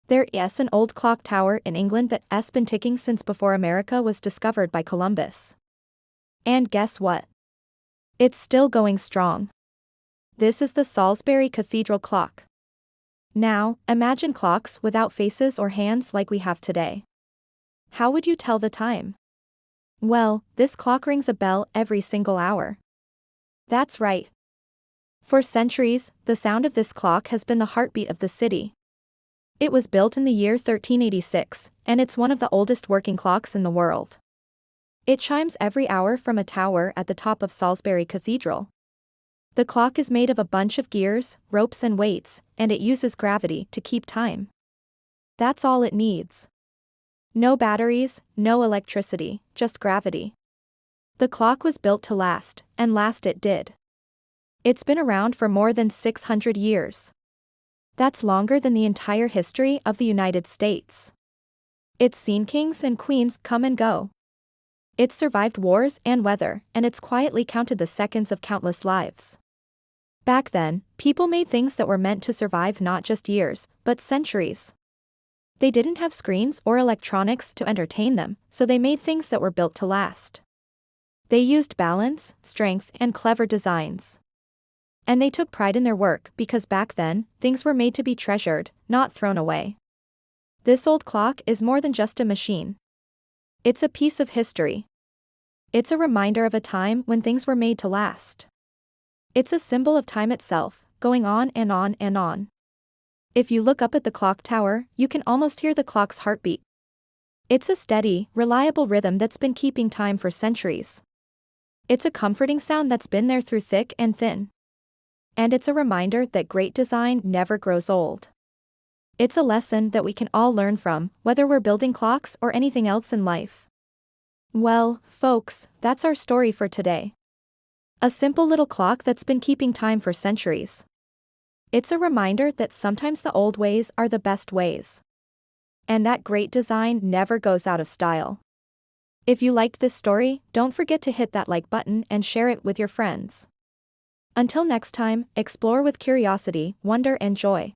There is an old clock tower in England that has been ticking since before America was discovered by Columbus. And guess what? It's still going strong. This is the Salisbury Cathedral clock. Now, imagine clocks without faces or hands like we have today. How would you tell the time? Well, this clock rings a bell every single hour. That's right. For centuries, the sound of this clock has been the heartbeat of the city. It was built in the year 1386, and it's one of the oldest working clocks in the world. It chimes every hour from a tower at the top of Salisbury Cathedral. The clock is made of a bunch of gears, ropes and weights, and it uses gravity to keep time. That's all it needs. No batteries, no electricity, just gravity. The clock was built to last, and last it did. It's been around for more than 600 years. That's longer than the entire history of the United States. It's seen kings and queens come and go. It's survived wars and weather, and it's quietly counted the seconds of countless lives. Back then, people made things that were meant to survive not just years, but centuries. They didn't have screens or electronics to entertain them, so they made things that were built to last. They used balance, strength, and clever designs. And they took pride in their work because back then, things were made to be treasured, not thrown away. This old clock is more than just a machine. It's a piece of history. It's a reminder of a time when things were made to last. It's a symbol of time itself, going on and on and on. If you look up at the clock tower, you can almost hear the clock's heartbeat. It's a steady, reliable rhythm that's been keeping time for centuries. It's a comforting sound that's been there through thick and thin. And it's a reminder that great design never grows old. It's a lesson that we can all learn from, whether we're building clocks or anything else in life. Well, folks, that's our story for today. A simple little clock that's been keeping time for centuries. It's a reminder that sometimes the old ways are the best ways. And that great design never goes out of style. If you liked this story, don't forget to hit that like button and share it with your friends. Until next time, explore with curiosity, wonder and joy.